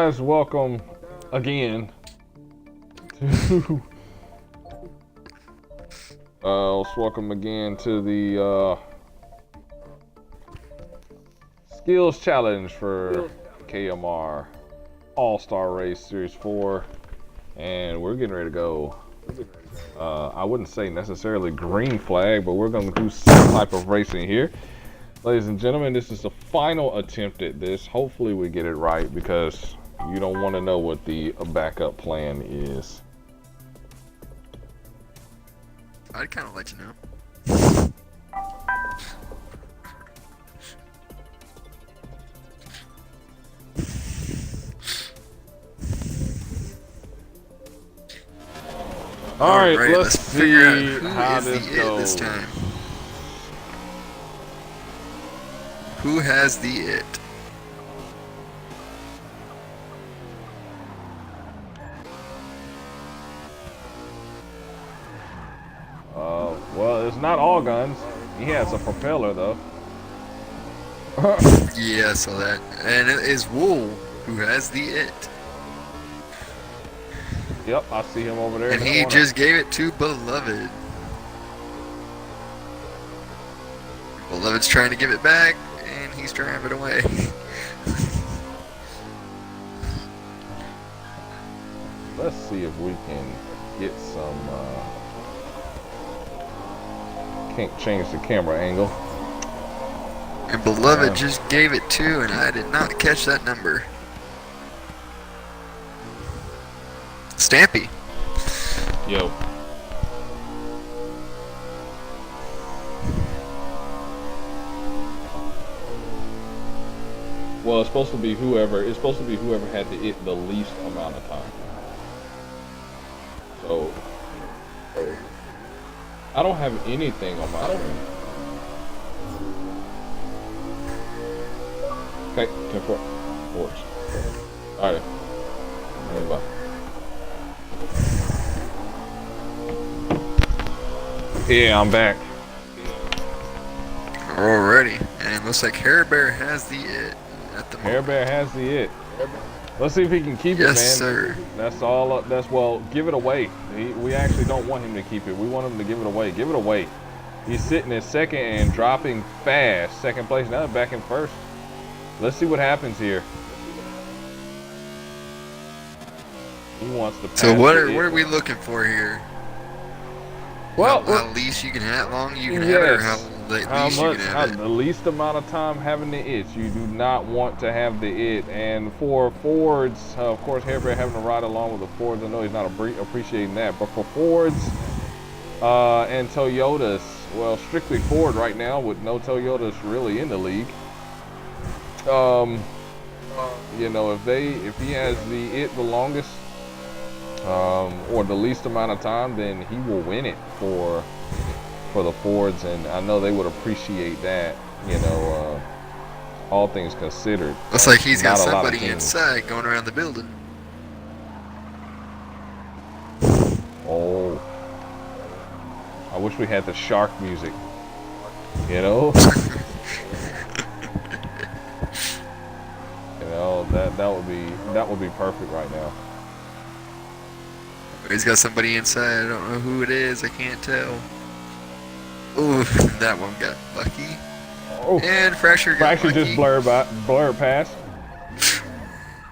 guys, welcome again to welcome again to the skills challenge for KMR All-Star Race Series 4, and we're getting ready to go. I wouldn't say necessarily green flag, but we're going to do some type of racing here. Ladies and gentlemen, this is the final attempt at this. Hopefully we get it right, because you don't want to know what the backup plan is. I'd kind of let you know. All right, let's figure out see who how is this the goes. it this time. Who has the it? Well, it's not all guns. He has a propeller, though. Yeah, I saw that. And it is Wool who has the it. Yep, I see him over there. And he just gave it to Beloved. Beloved's trying to give it back, and he's driving away. Let's see if we can get some. Can't change the camera angle. And Beloved just gave it to, and I did not catch that number. Stampy. Yo. Well, it's supposed to be whoever. It's supposed to be whoever had the least amount of time. So I don't have anything on my screen. Okay, 10-4. Works. Alright. Bye. Yeah, I'm back. Alrighty. And it looks like Hair Bear has the it at the moment. Hair Bear has the it. Let's see if he can keep it, man. Yes, sir. That's all. Well, give it away. We actually don't want him to keep it. We want him to give it away. Give it away. He's sitting in second and dropping fast. Second place. Now back in first. Let's see what happens here. He wants to pass. So what are we looking for here? Well, how least you can have, long you can have it, or how least you can have it? The least amount of time having the it. You do not want to have the it. And for Fords, of course, Hair Bear having to ride along with the Fords. I know he's not appreciating that. But for Fords and Toyotas, well, strictly Ford right now with no Toyotas really in the league. You know, if he has the it the longest, or the least amount of time, then he will win it for the Fords, and I know they would appreciate that, you know, all things considered. Looks like he's got somebody inside going around the building. Oh, I wish we had the shark music, you know. You know, that would be perfect right now. He's got somebody inside. I don't know who it is. I can't tell. Ooh, that one got lucky. Oh, and Fracture got lucky. Just blurred past.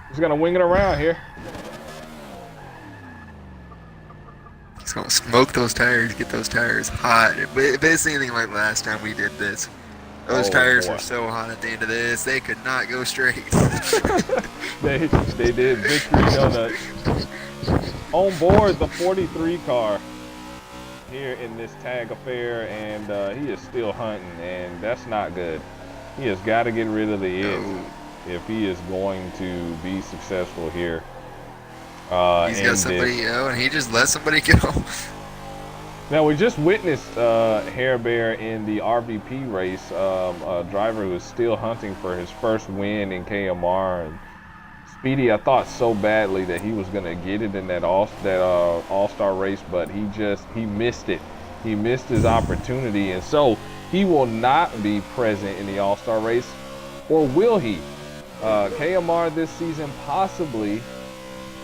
He's gonna wing it around here. He's gonna smoke those tires. Get those tires hot. If it's anything like last time we did this, those tires were so hot at the end of this, they could not go straight. they did. Victory donut. On board the 43 car here in this tag affair, and he is still hunting, and that's not good. He has got to get rid of the it if he is going to be successful here. He's got somebody, and he just let somebody go. Now, we just witnessed Hair Bear in the RVP race, a driver who is still hunting for his first win in KMR. And Speedy, I thought so badly that he was going to get it in that all-star race, but he missed it. He missed his opportunity, and so he will not be present in the all-star race, or will he? KMR this season possibly,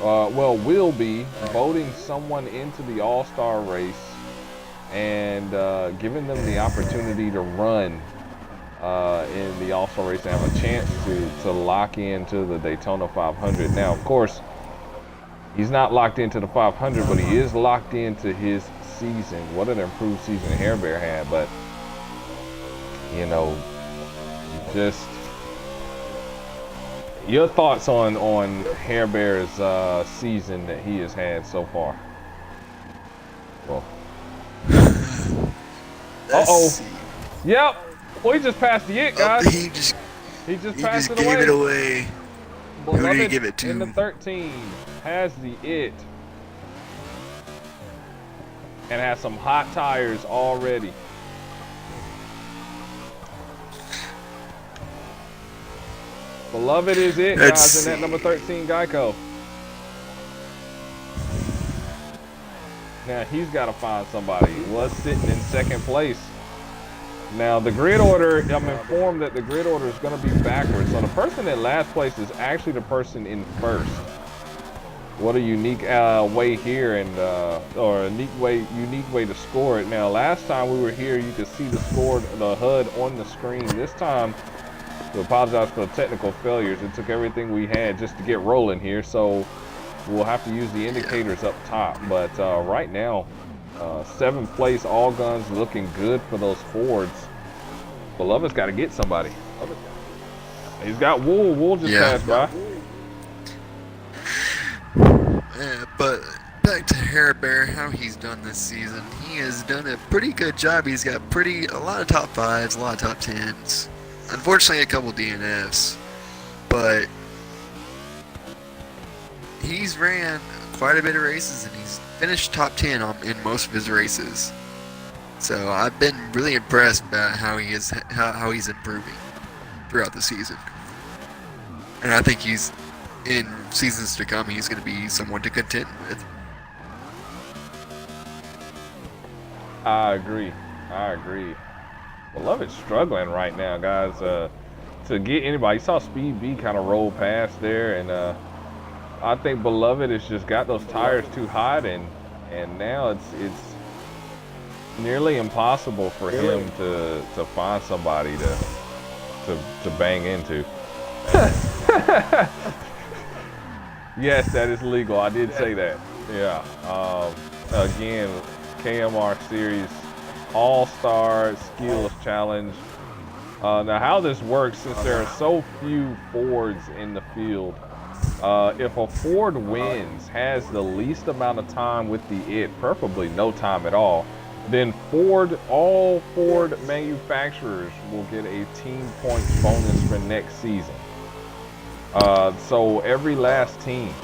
well, will be voting someone into the All-Star race and giving them the opportunity to run in the All-Star race and have a chance to lock into the Daytona 500. Now, of course, he's not locked into the 500, but he is locked into his season. What an improved season Hair Bear had, but you know, just your thoughts on Hair Bear's season that he has had so far. Well, yep. Well, he just passed the it, guys. He just passed it gave away. it away. Who did he give it to? In the 13 has the it and has some hot tires already. Beloved is it, guys, in that number 13 Geico. Now he's got to find somebody. He was sitting in second place. Now the grid order, I'm informed that the grid order is going to be backwards. So the person in last place is actually the person in first. What a unique way here, and or a unique way to score it. Now last time we were here, you could see the HUD on the screen. This time, we apologize for the technical failures. It took everything we had just to get rolling here, so we'll have to use the indicators up top. But right now, 7th place, all guns looking good for those Fords. Beloved's got to get somebody. He's got Wool. Wool just passed by. Yeah, but back to Hair Bear, how he's done this season. He has done a pretty good job. He's got a lot of top 5s, a lot of top 10s. Unfortunately, a couple DNFs, but he's ran quite a bit of races and he's finished top 10 in most of his races. So I've been really impressed by how he's improving throughout the season, and I think he's in seasons to come. He's going to be someone to contend with. I agree. Beloved's struggling right now, guys. To get anybody, you saw Speed B kind of roll past there, and I think Beloved has just got those tires too hot, and now it's nearly impossible for him to find somebody to bang into. Yes, that is legal. I did say that. Yeah. Again, KMR Series All-Star Skills Challenge. Now, how this works, since there are so few Fords in the field, if a Ford wins, has the least amount of time with the it, preferably no time at all, then all Ford manufacturers will get a team points bonus for next season. So every last team.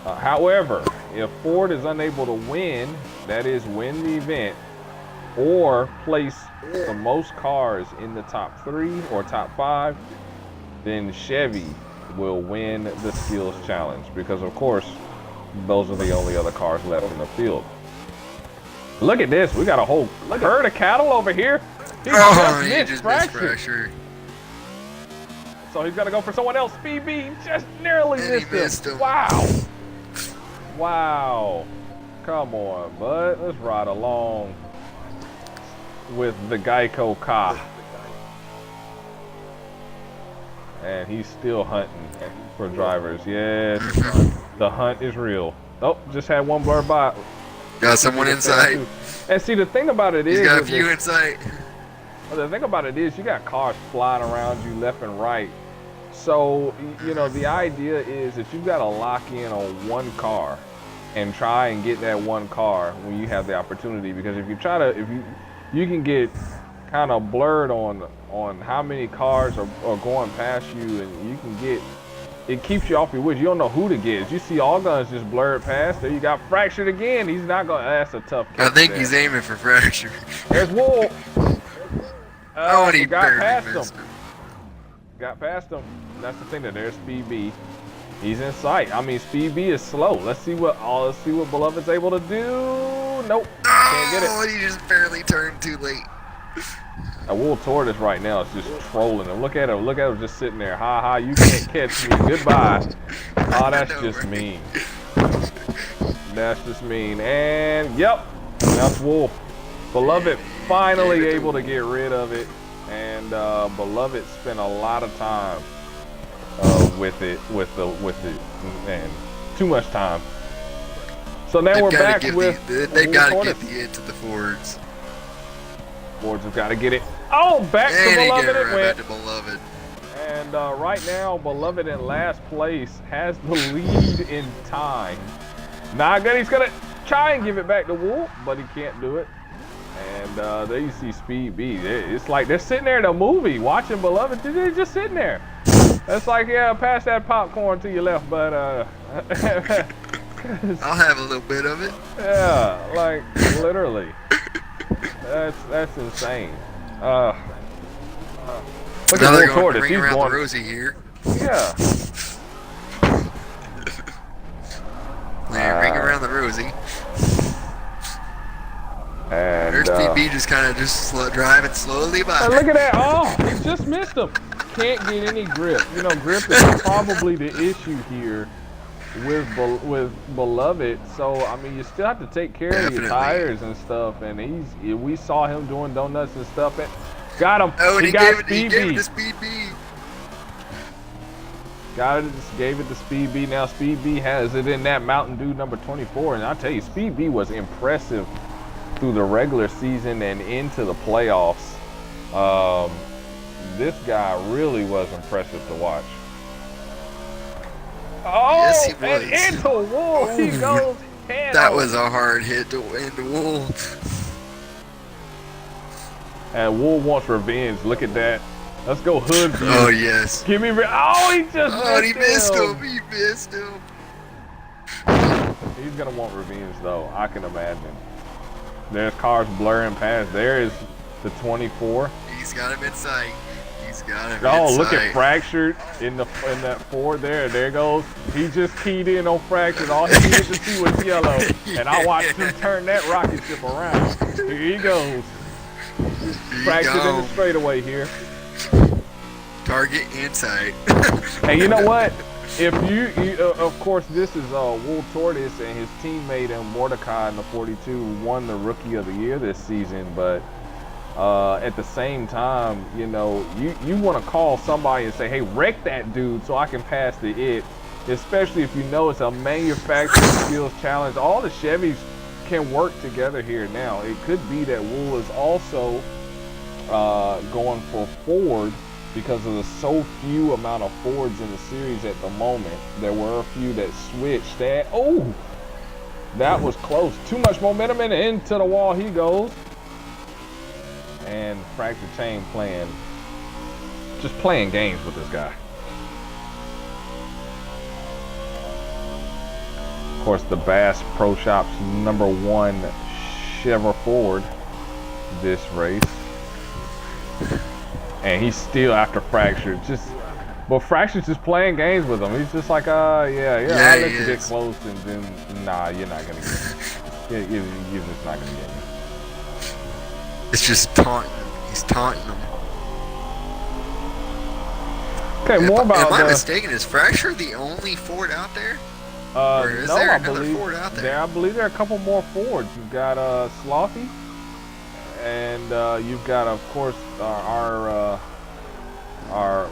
However, if Ford is unable to win, that is win the event, or place the most cars in the top 3 or top 5, then Chevy will win the skills challenge, because of course those are the only other cars left in the field. Look at this, we got a whole herd of cattle over here. He just missed fracture. So he's got to go for someone else. BB just narrowly missed him. Wow. Come on, bud. Let's ride along with the Geico car. And he's still hunting for drivers. Yes, the hunt is real. Oh, just had one blur by. Got someone inside. And see, the thing about it is, he's got a few inside. The thing about it is, you got cars flying around you left and right. So, you know, the idea is that you've got to lock in on one car and try and get that one car when you have the opportunity. Because if you try to, you can get kind of blurred on how many cars are going past you, and you can get, it keeps you off your wits. You don't know who to get. As you see all guns just blurred past, there you got fractured again. He's not going to, that's a tough catch. I think he's aiming for fracture. There's Wool. He got past missed him. Got past him. That's the thing, that there's Speed B. He's in sight. I mean, Speed B is slow. Let's see what Beloved's able to do. Nope. Can't get it. Oh, he just barely turned too late. A Wool Tortoise right now is just trolling him. Look at him just sitting there. Ha ha, you can't catch me. Goodbye. Oh, that's just mean. That's just mean. And yep, that's Wool. Beloved finally able to get rid of it. And Beloved spent a lot of time with it, man, too much time. So now we're back with. They've got to give the into the Fords. Fords have got to get it. Oh, back to Beloved it went. Back to Beloved. And right now, Beloved in last place has the lead in time. Not good. He's gonna try and give it back to Wool, but he can't do it. And there you see Speed B. It's like they're sitting there in a movie watching Beloved. They're just sitting there. It's like, yeah, pass that popcorn to your left, but I'll have a little bit of it. Yeah, like literally. That's insane. Look now at they're Wool going Tortoise. ring He's around going. the rosy here. Yeah. Ring around the rosy. And there's PB just kind of driving slowly by. And look at that! Oh, he just missed him. Can't get any grip. You know, grip is probably the issue here with Beloved. So I mean, you still have to take care of your tires and stuff. And we saw him doing donuts and stuff. And got him. Oh, and he got gave it to Speed B. Gave it to Speed B. Now Speed B has it in that Mountain Dew number 24. And I tell you, Speed B was impressive through the regular season and into the playoffs. This guy really was impressive to watch. Oh, yes, he was. And into Wool he goes. That was a hard hit to Wool. And Wool wants revenge. Look at that. Let's go hood view. Oh yes. Give me. Oh, he just. Oh, he missed him. He missed him. He's gonna want revenge though. I can imagine. There's cars blurring past. There is the 24. He's got him in sight. He's got him in sight. Oh, look at Fractured in that Ford there. There goes. He just keyed in on Fractured. All he needed to see was yellow. And I watched him turn that rocket ship around. Here he goes. Fractured in the straightaway here. Target in sight. Hey, you know what? If you of course, this is Wool Tortoise and his teammate Mordecai in the 42 won the Rookie of the Year this season, but at the same time, you know, you want to call somebody and say, hey, wreck that dude so I can pass the it, especially if you know it's a manufacturing skills challenge. All the Chevys can work together here now. It could be that Wool is also going for Ford, because of the so few amount of Fords in the series at the moment. There were a few that switched. That was close. Too much momentum, and into the wall he goes. And Fractured Chain just playing games with this guy. Of course, the Bass Pro Shop's #1 Chevrolet Ford this race. And he's still after Fractured. But Fractured's just playing games with him. He's just like, yeah, I'll let you get close, and then, nah, you're not gonna get me. You're just not gonna get me. It's just taunting him. He's taunting him. Okay, more about. Am I mistaken? Is Fracture the only Ford out there? Or is no, there I another believe Ford out there? I believe there are a couple more Fords. You've got Slothy. And you've got, of course, our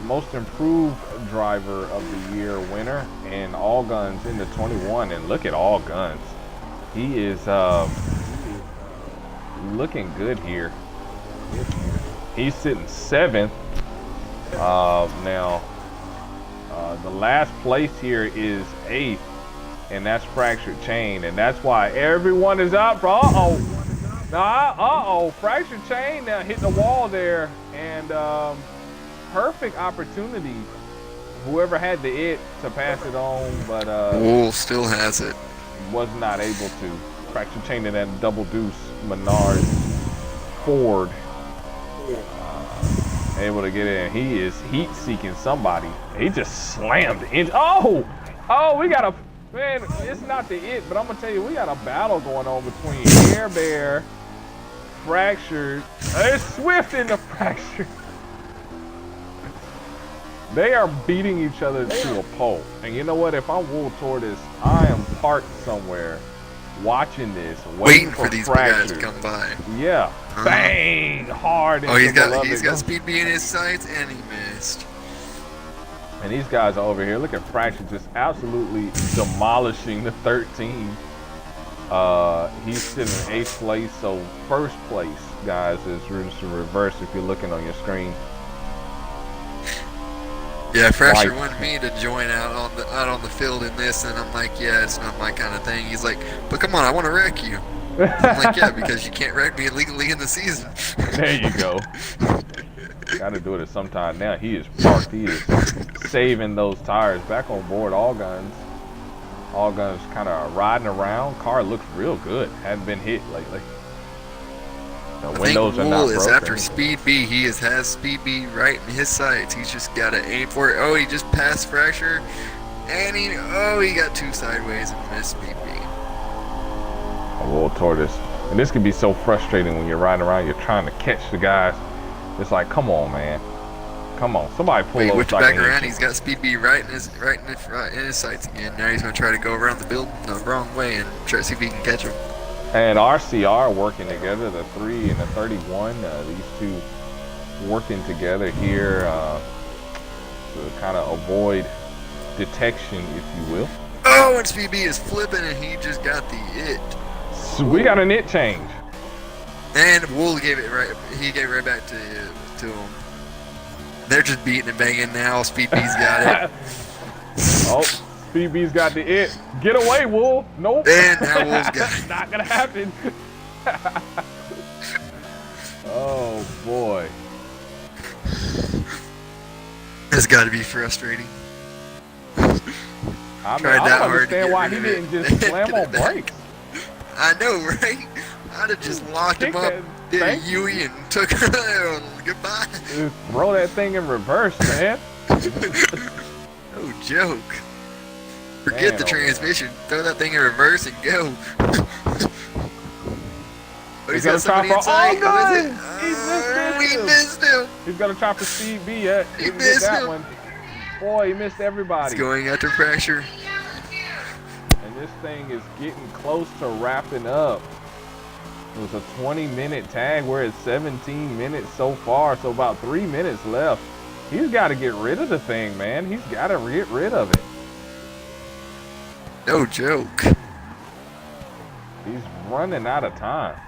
most improved driver of the year winner, and All Guns in the 21. And look at All Guns. He is looking good here. He's sitting 7th. Now, the last place here is 8th, and that's Fractured Chain. And that's why everyone is up for, Fractured Chain now hit the wall there, and perfect opportunity. Whoever had the it to pass it on, but Wool still has it. Was not able to. Fractured Chain in that double deuce Menard Ford, able to get in. He is heat seeking somebody. He just slammed in. We got a man. It's not the it, but I'm gonna tell you, we got a battle going on between Air Bear fractured. It's Swift in the fracture. They are beating each other to a pulp. And you know what? If I'm Wool Tortoise, I am parked somewhere watching this, waiting for these guys to come by. Yeah. Bang! Hard. Oh, he's got Speed B in his sights, and he missed. And these guys are over here. Look at Fracture just absolutely demolishing the 13. He's sitting in 8th place. So first place, guys, is just reverse if you're looking on your screen. Yeah, Fracture wanted me to join out on the field in this, and I'm like, yeah, it's not my kind of thing. He's like, but come on, I want to wreck you. I'm like, yeah, because you can't wreck me illegally in the season. There you go. Got to do it at some time. Now he is parked. He is saving those tires. Back on board, all guns. All guns kind of riding around. Car looks real good. Hadn't been hit lately. The windows are not broken. Is after Speed B. He has Speed B right in his sights. He's just got to aim for it. Oh, he just passed Fracture. And he got 2 sideways and missed Speed B. A Wool Tortoise. And this can be so frustrating when you're riding around. You're trying to catch the guys. It's like, come on, man. Come on. Somebody pull over. Whipped back around. He's got Speed B right in his sights again. Now he's going to try to go around the building the wrong way and try to see if he can catch him. And RCR working together, the 3 and the 31, these two working together here to kind of avoid detection, if you will. Oh, and Speed B is flipping, and he just got the it. So we got an it change. And Wool gave it right. He gave it right back to him. They're just beating and banging now. Speed B's got it. Oh. Speed B's got the it. Get away, Wool. Nope. And now Wool's got it. Not gonna happen. Oh boy. It's got to be frustrating. I don't understand why he didn't just slam on brakes. I know, right? I'd have just locked him up, did a Yui, and took goodbye. Just throw that thing in reverse, man. No joke. Forget the transmission. Throw that thing in reverse and go. He's got to try for all guns. He missed him. He's got to try for Speed B yet. He missed that one. Boy, he missed everybody. He's going after Fracture. And this thing is getting close to wrapping up. It was a 20-minute tag. We're at 17 minutes so far, so about 3 minutes left. He's got to get rid of the thing, man. He's got to get rid of it. No joke. He's running out of time.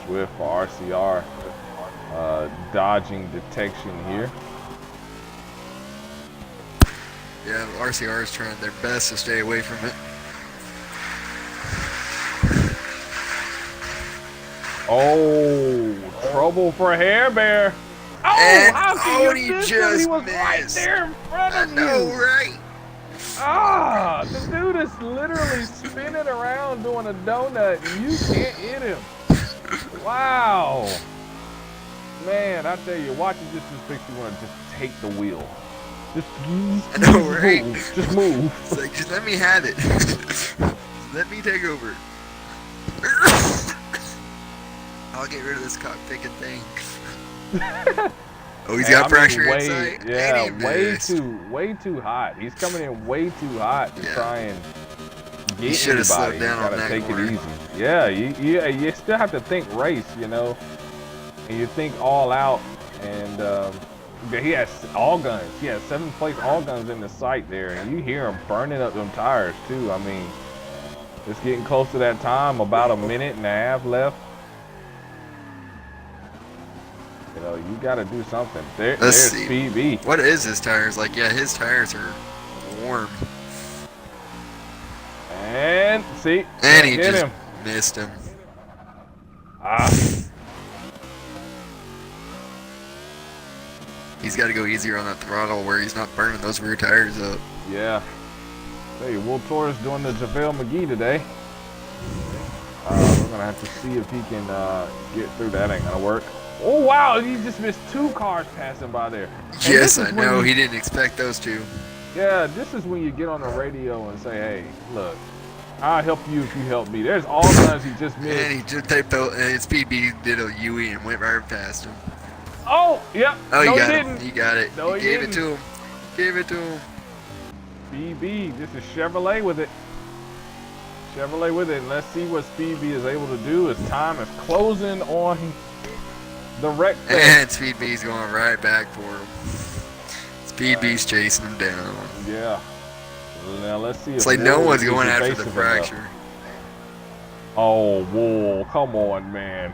Swift for RCR, dodging detection here. Yeah, RCR is trying their best to stay away from it. Oh, trouble for Hair Bear. Oh, and how can you miss him? He was missed. right there in front of you. I know, right? Ah, the dude is literally spinning around doing a donut and you can't hit him. Wow. Man, I tell you, watching this just makes you want to just take the wheel. Just right? Move. Just move. It's like, just let me have it. Just let me take over. I'll get rid of this cock picking thing. Oh, he's got pressure inside. Yeah, way too hot. He's coming in way too hot to try and get should have slowed down on that. Take it easy. Yeah, you still have to think race, you know, and you think all out. And he has all guns. He has 7th place all guns in the sight there, and you hear him burning up them tires too. I mean, it's getting close to that time. About a minute and a half left. You know, you got to do something. There's Speed B. What is his tires like? Yeah, his tires are warm. And see, and he just missed him. He's got to go easier on that throttle where he's not burning those rear tires up. Yeah. Hey, Wool Tortoise doing the JaVale McGee today. We're gonna have to see if he can get through. That ain't gonna work. Oh wow, he just missed 2 cars passing by there. And Yes, I know. He didn't expect those 2. Yeah, this is when you get on the radio and say, hey, look, I'll help you if you help me. There's all times he just missed. And he just typed out, and Speed B did a UE and went right past him. Oh, yep. Oh, no, he got didn't. it. He got it. No, he gave it to him. Gave it to him. BB, this is Chevrolet with it. Chevrolet with it. And let's see what Speed B is able to do as time is closing on the wreck. And Speed B's going right back for him. Speed B's chasing him down. Yeah. Now let's see. It's like no one's going after the fracture. Oh, whoa! Come on, man.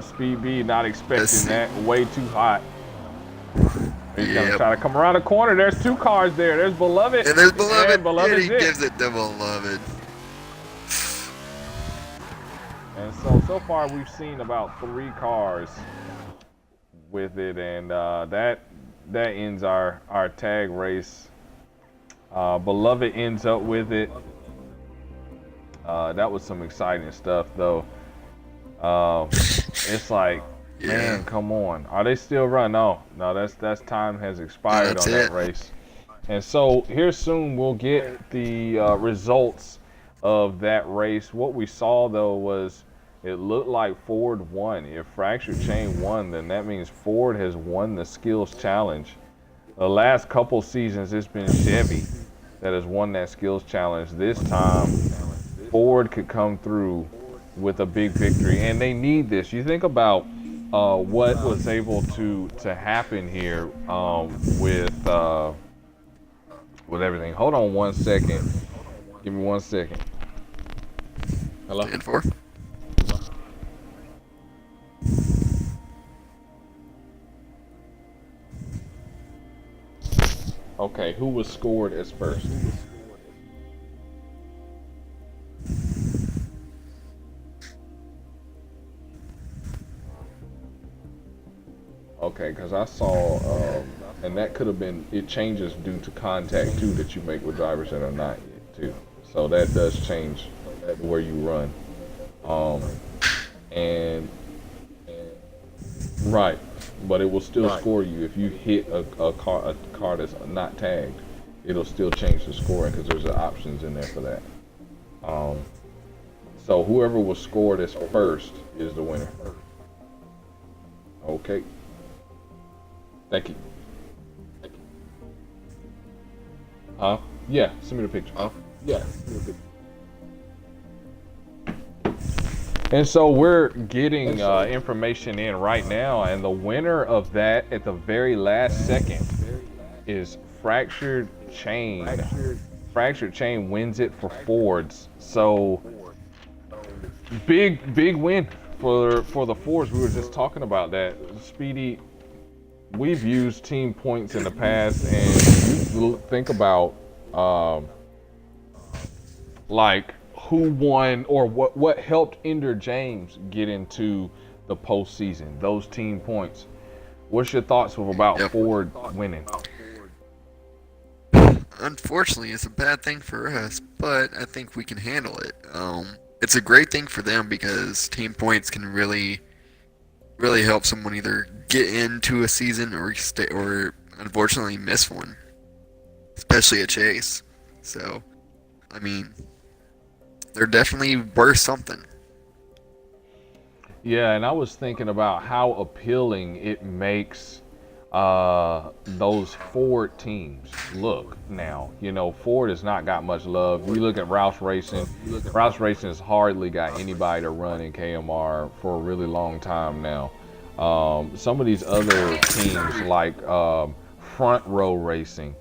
Speed B not expecting that. Way too hot. He's gonna try to come around the corner. There's 2 cars there. There's Beloved. And there's Beloved. And Beloved's he gives it to Beloved. And so far we've seen about 3 cars with it, and that ends our tag race. Beloved ends up with it. That was some exciting stuff, though. It's like, man, come on. Are they still running? No, that's time has expired on that race. And so here soon we'll get the results of that race. What we saw, though, was it looked like Ford won. If Fractured Chain won, then that means Ford has won the skills challenge. The last couple seasons, it's been Chevy that has won that skills challenge. This time, Ford could come through with a big victory, and they need this. You think about what was able to happen here with everything. Hold on 1 second. Give me 1 second. Hello? 10-4. Okay, who was scored as first? Okay, because I saw, and that could have been, it changes due to contact too that you make with drivers that are not yet too. So that does change where you run. And right, but it will still score you if you hit a car that's not tagged. It'll still change the scoring because there's options in there for that. So whoever was scored as first is the winner. Okay. Thank you. Huh? Yeah, send me the picture. Yeah. And so we're getting information in right now, and the winner of that at the very last second is Fractured Chain. Fractured Chain wins it for Fords. So big win for the Fords. We were just talking about that. Speedy, we've used team points in the past, and you think about like who won or what helped Ender James get into the postseason, those team points. What's your thoughts about Ford winning? Unfortunately, it's a bad thing for us, but I think we can handle it. It's a great thing for them because team points can really help someone either get into a season or unfortunately miss one, especially a chase. So, I mean, they're definitely worth something. Yeah, and I was thinking about how appealing it makes those Ford teams look now. You know, Ford has not got much love. You look at Roush Racing. Roush Racing has hardly got anybody to run in KMR for a really long time now. Some of these other teams like Front Row Racing,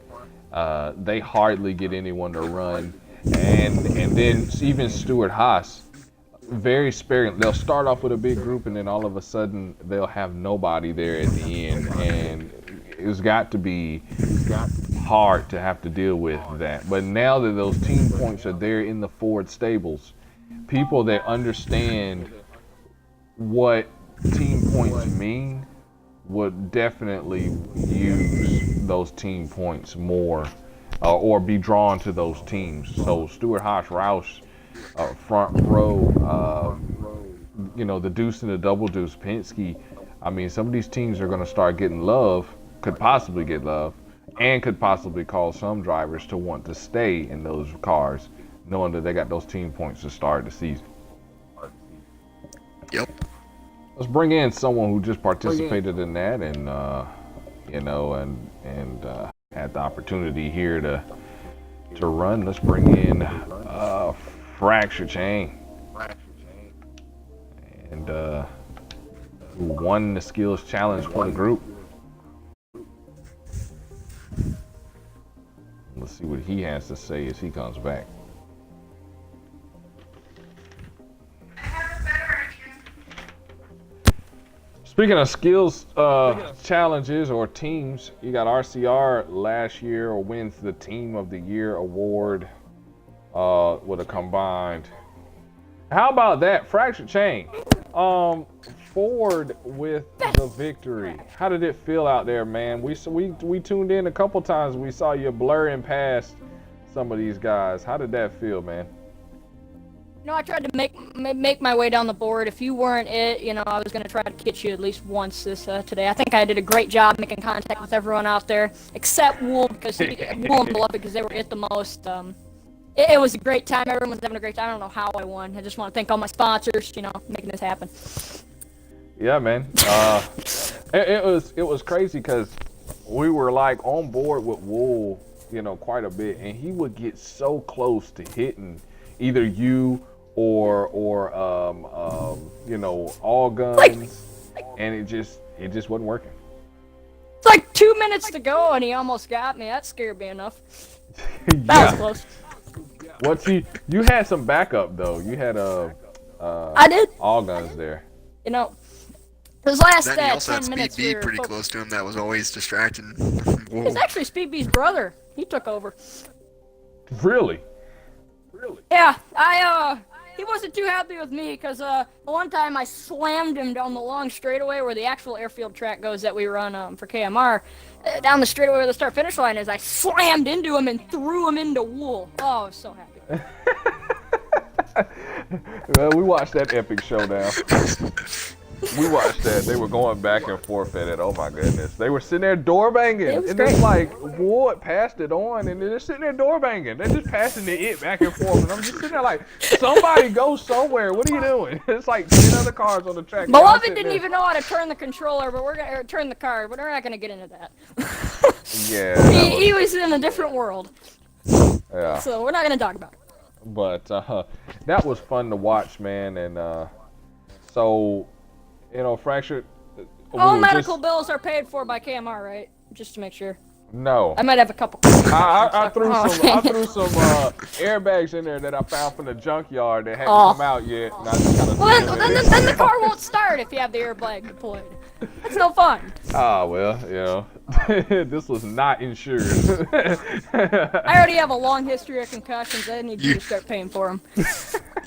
they hardly get anyone to run. And then even Stuart Haas, very sparing. They'll start off with a big group, and then all of a sudden they'll have nobody there at the end, and it's got to be hard to have to deal with that. But now that those team points are there in the Ford stables, people that understand what team points mean would definitely use those team points more, or be drawn to those teams. So Stuart Haas, Roush, front row. You know, the deuce and the double deuce, Penske. I mean, some of these teams are going to start getting love, could possibly get love, and could possibly cause some drivers to want to stay in those cars, knowing that they got those team points to start the season. Yep. Let's bring in someone who just participated in that and, you know, and had the opportunity here to run. Let's bring in Fracture Chain. And who won the skills challenge for the group. Let's see what he has to say as he comes back. Speaking of skills challenges or teams, you got RCR last year wins the Team of the Year award with a combined. How about that? Fracture Chain. Ford with the victory. How did it feel out there, man? We tuned in a couple times. We saw you blurring past some of these guys. How did that feel, man? You know, I tried to make my way down the board. If you weren't it, you know, I was going to try to get you at least once today. I think I did a great job making contact with everyone out there, except Wool, because Wool and Beloved, because they were it the most. It was a great time. Everyone was having a great time. I don't know how I won. I just want to thank all my sponsors, you know, making this happen. Yeah, man. It was crazy because we were like on board with Wool, you know, quite a bit, and he would get so close to hitting either you or you know, all guns, and it just wasn't working. It's like 2 minutes to go, and he almost got me. That scared me enough. That was close. You had some backup though. You had I did all guns there. You know, his last Then he also 10 had minutes. Speed B pretty close to him. That was always distracting. It's actually Speed B's brother. He took over. Really? Yeah, he wasn't too happy with me because the one time I slammed him down the long straightaway where the actual airfield track goes that we run for KMR, down the straightaway where the start-finish line is. I slammed into him and threw him into Wool. Oh, I was so happy. Well, we watched that epic showdown. We watched that. They were going back and forth at it. Oh my goodness. They were sitting there door banging. And it's like Ward passed it on and they're just sitting there door banging. They're just passing it back and forth. And I'm just sitting there like, somebody go somewhere. What are you doing? It's like 10 other cars on the track. Beloved didn't even know how to turn the controller, but we're gonna turn the car, but we're not gonna get into that. Yeah. He was in a different world. Yeah. So we're not gonna talk about it. But that was fun to watch, man. And so, you know, Fractured. All medical bills are paid for by KMR, right? Just to make sure. No. I might have a couple. I threw some airbags in there that I found from the junkyard that hadn't come out yet. And I just kind of then the car won't start if you have the airbag deployed. That's no fun. Ah, well, you know, this was not insured. I already have a long history of concussions. I need you to start paying for them.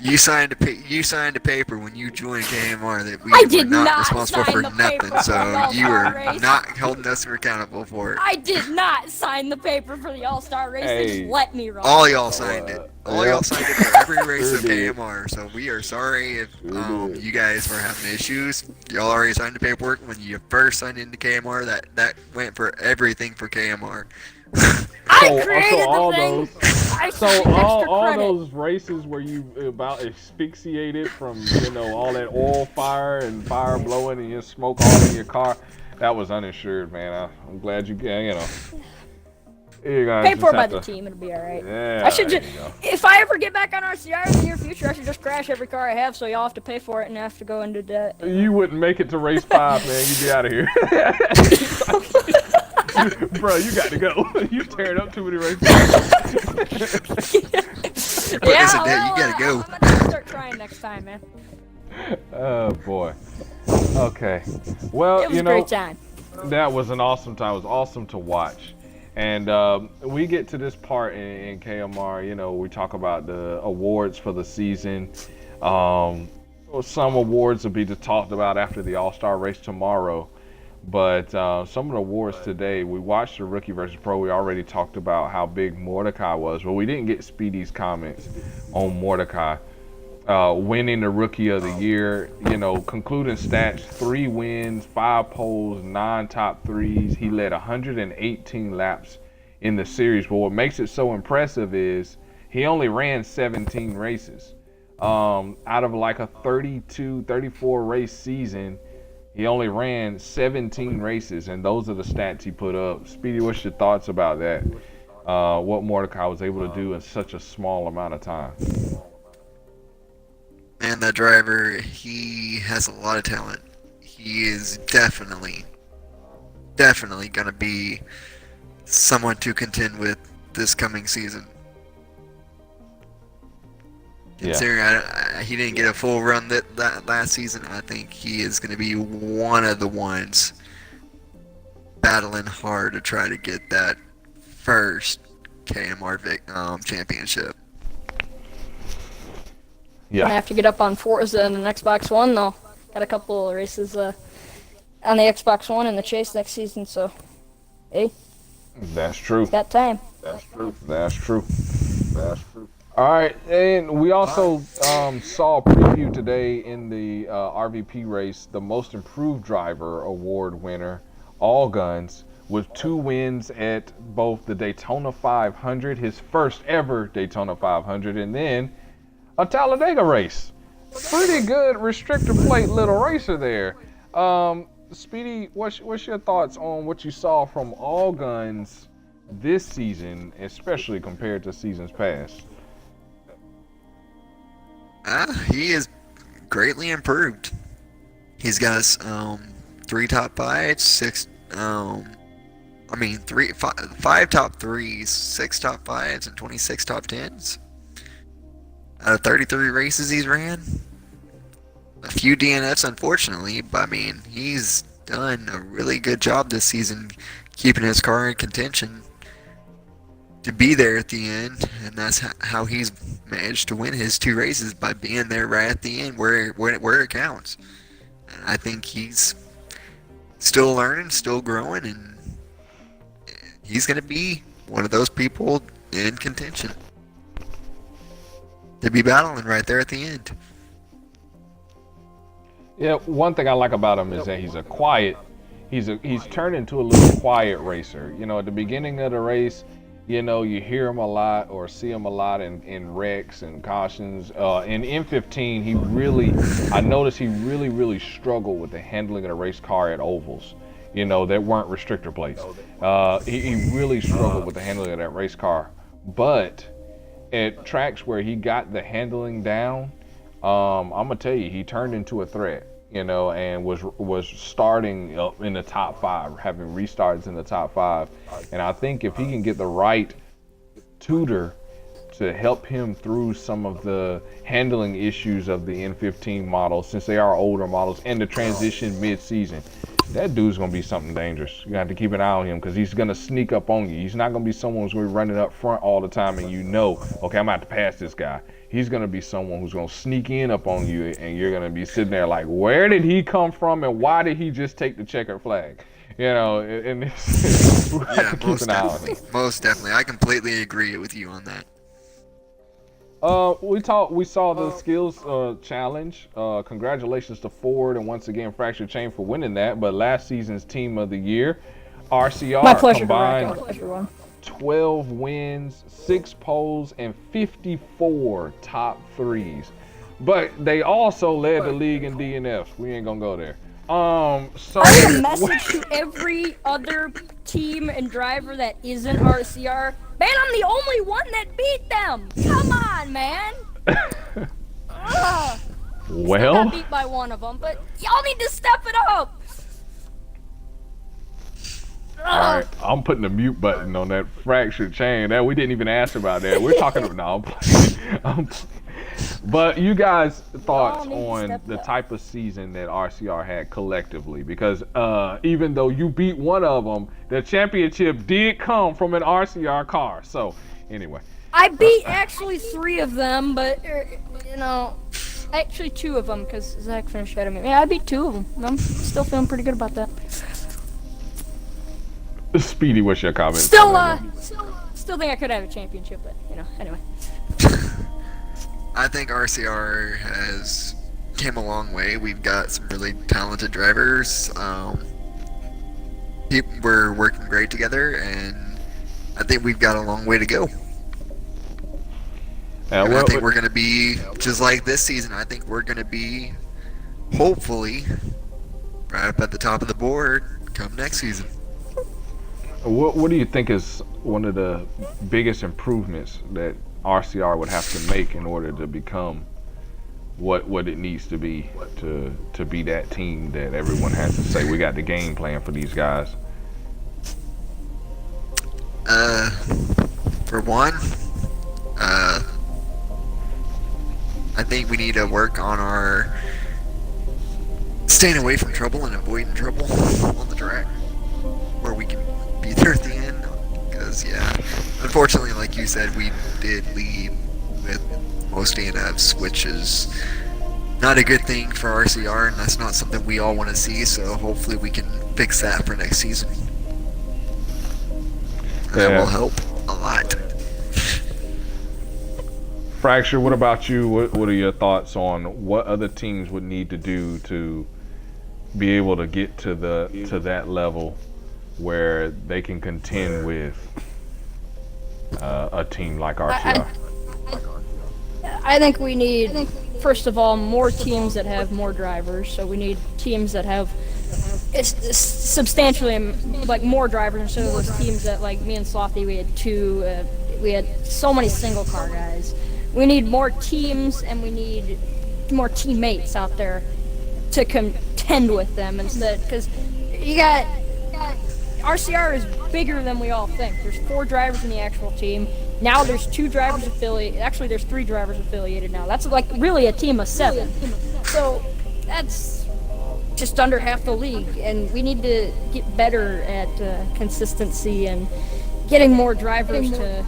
You signed a paper when you joined KMR that we were not responsible for nothing, so you are not holding us accountable for it. I did not sign the paper for the All-Star race. They just let me run. All y'all signed it. All y'all signed it for every race of KMR. So we are sorry if you guys were having issues. Y'all already signed the paperwork when you first signed into KMR. That went for everything for KMR. I created the thing. All those races where you about asphyxiated from, you know, all that oil fire and fire blowing and your smoke all in your car, that was uninsured, man. I'm glad you know. Paid for by the team, it'll be alright. Yeah, I should just, if I ever get back on RCR in the near future, I should just crash every car I have so y'all have to pay for it and have to go into debt. You wouldn't make it to race 5, man. You'd be out of here. Bro, you got to go. You tearing up too many races. You gotta go. I'm gonna start trying next time, man. Oh boy. Okay. Well, It was a great time. That was an awesome time. It was awesome to watch. And we get to this part in KMR, you know, we talk about the awards for the season. Some awards will be talked about after the All-Star race tomorrow. But some of the awards today, we watched the rookie versus pro. We already talked about how big Mordecai was, but we didn't get Speedy's comments on Mordecai. Winning the rookie of the year, concluding stats, 3 wins, 5 poles, 9 top threes. He led 118 laps in the series. But what makes it so impressive is he only ran 17 races. Out of like a 34 race season, he only ran 17 races, and those are the stats he put up. Speedy, what's your thoughts about that? What Mordecai was able to do in such a small amount of time? Man, that driver, he has a lot of talent. He is definitely going to be someone to contend with this coming season. Considering he didn't get a full run that last season, I think he is going to be one of the ones battling hard to try to get that first KMR championship. Yeah. I have to get up on Forza and an Xbox One, though. Got a couple of races on the Xbox One in the chase next season, so hey. That's true. It's that time. That's true. All right, and we also saw a preview today in the RVP race, the Most Improved Driver Award winner, All Guns, with 2 wins at both the Daytona 500, his first ever Daytona 500, and then a Talladega race. Pretty good restrictor plate little racer there. Speedy, what's your thoughts on what you saw from All Guns this season, especially compared to seasons past? He is greatly improved. He's got 3 top 5s, 5 top 3s, 6 top 5s, and 26 top 10s. Out of 33 races he's ran, a few DNFs unfortunately, but he's done a really good job this season keeping his car in contention to be there at the end, and that's how he's managed to win his 2 races, by being there right at the end where it counts. And I think he's still learning, still growing, and he's going to be one of those people in contention to be battling right there at the end. Yeah, one thing I like about him is that he's turned into a little quiet racer. At the beginning of the race, you hear him a lot or see him a lot in wrecks and cautions. In M15, I noticed he really struggled with the handling of the race car at ovals, that weren't restrictor plates. He really struggled with the handling of that race car. But at tracks where he got the handling down, I'm gonna tell you, he turned into a threat, and was starting in the top 5, having restarts in the top 5. And I think if he can get the right tutor to help him through some of the handling issues of the N15 models, since they are older models, and the transition mid-season, that dude's gonna be something dangerous. You have to keep an eye on him, because he's gonna sneak up on you. He's not gonna be someone who's gonna be running up front all the time and okay, I'm gonna have to pass this guy. He's gonna be someone who's gonna sneak in up on you, and you're gonna be sitting there like, where did he come from, and why did he just take the checkered flag? And Yeah, most definitely. I completely agree with you on that. We saw the skills challenge. Congratulations to Ford and once again Fractured Chain for winning that. But last season's team of the year, RCR, My pleasure, combined 12 wins, 6 poles, and 54 top 3s. But they also led the league in DNFs. We ain't gonna go there. So I have a message to every other team and driver that isn't RCR. Man, I'm the only one that beat them. Come on, man. Well, got beat by one of them, but y'all need to step it up. All right, I'm putting the mute button on that Fractured Chain. That we didn't even ask about that. We're talking about no. I'm playing. But you guys' thoughts on the type of season that RCR had collectively? Because even though you beat one of them, the championship did come from an RCR car. So anyway, I beat actually 3 of them, but actually 2 of them because Zach finished ahead of me. Yeah, I beat 2 of them. I'm still feeling pretty good about that. Speedy, what's your comment? Still think I could have a championship, but anyway. I think RCR has came a long way. We've got some really talented drivers. We're working great together, and I think we've got a long way to go. And I think we're going to be just like this season. I think we're going to be, hopefully, right up at the top of the board come next season. What do you think is one of the biggest improvements that RCR would have to make in order to become what it needs to be to be that team that everyone has to say we got the game plan for these guys? For one, I think we need to work on our staying away from trouble and avoiding trouble on the track, where we can be there at the end. Because unfortunately, like you said, we did lead with most DNFs, which is not a good thing for RCR, and that's not something we all want to see. So hopefully, we can fix that for next season. That will help a lot. Fracture, what about you? What are your thoughts on what other teams would need to do to be able to get to that level where they can contend with a team like RCR? I think we need, first of all, more teams that have more drivers. So we need teams that have substantially more drivers instead of those teams that, like me and Slothy, we had two. We had so many single car guys. We need more teams, and we need more teammates out there to contend with them instead. Because you got RCR is bigger than we all think. There's 4 drivers in the actual team. Now there's 2 drivers affiliated. Actually, there's 3 drivers affiliated now. That's like really a team of 7. So that's just under half the league, and we need to get better at consistency and getting more drivers to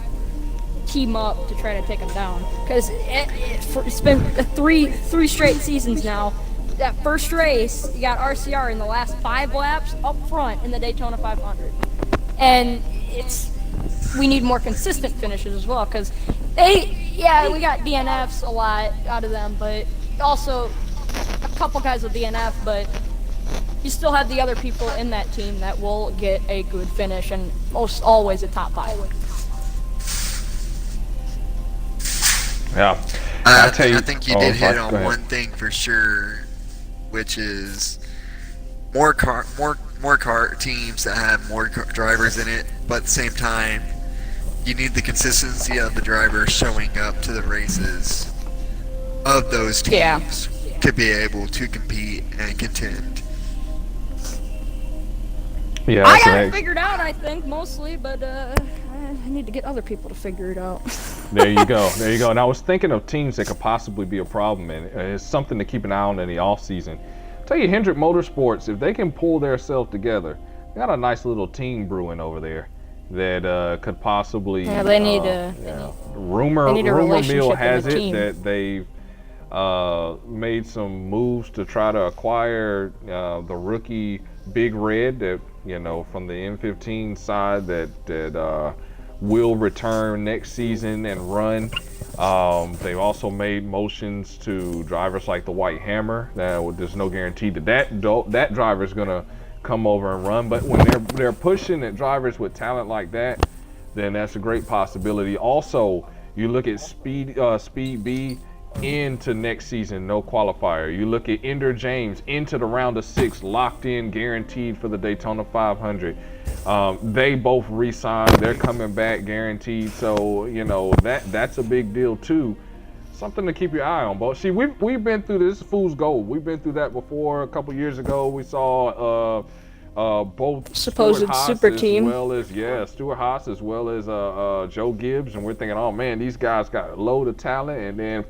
team up to try to take them down. Because it's been 3 straight seasons now. That first race, you got RCR in the last 5 laps up front in the Daytona 500, and we need more consistent finishes as well. Because we got DNFs a lot out of them, but also a couple guys will DNF, but you still have the other people in that team that will get a good finish, and most always a top 5. Yeah, I think you did hit on one thing for sure, which is more car teams that have more drivers in it, but at the same time, you need the consistency of the drivers showing up to the races of those teams to be able to compete and contend. Yeah, I got it figured out, I think, mostly, but I need to get other people to figure it out. There you go. And I was thinking of teams that could possibly be a problem, and it's something to keep an eye on in the off season. Tell you, Hendrick Motorsports, if they can pull themselves together, they got a nice little team brewing over there that could possibly. Yeah, they need rumor mill has it team. that they've made some moves to try to acquire the rookie Big Red that from the M15 side that will return next season and run. They've also made motions to drivers like the White Hammer. There's no guarantee that driver is gonna come over and run, but when they're pushing at drivers with talent like that, then that's a great possibility. Also, you look at Speed B into next season, no qualifier. You look at Ender James into the round of 6, locked in, guaranteed for the Daytona 500. They both re-signed. They're coming back guaranteed. So that's a big deal too. Something to keep your eye on. But see, we've been through this. Fool's gold. We've been through that before. A couple years ago, we saw both supposed super team, as well as Stuart Haas as well as Joe Gibbs, and we're thinking, oh man, these guys got a load of talent, and then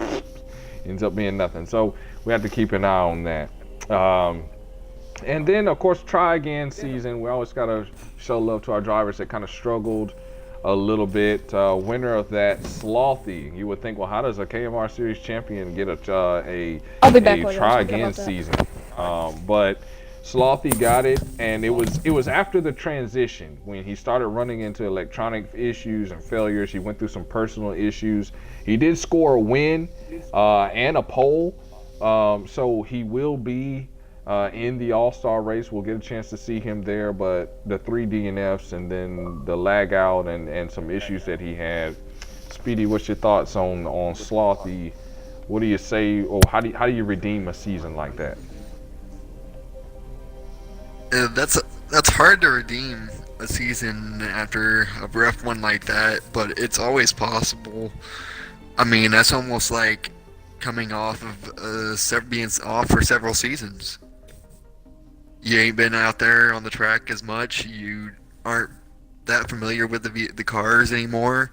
ends up being nothing. So we have to keep an eye on that. And then of course, try again season. We always gotta show love to our drivers that kind of struggled a little bit. Winner of that, Slothy. You would think, well, how does a KMR Series champion get a try again season? But Slothy got it, and it was after the transition when he started running into electronic issues and failures. He went through some personal issues. He did score a win and a pole, so he will be in the All-Star race. We'll get a chance to see him there, but the 3 DNFs and then the lag out and some issues that he had. Speedy, what's your thoughts on Slothy? What do you say, or how do you redeem a season like that? That's hard to redeem a season after a rough one like that, but it's always possible. I mean, that's almost like coming off of being off for several seasons. You ain't been out there on the track as much. You aren't that familiar with the cars anymore,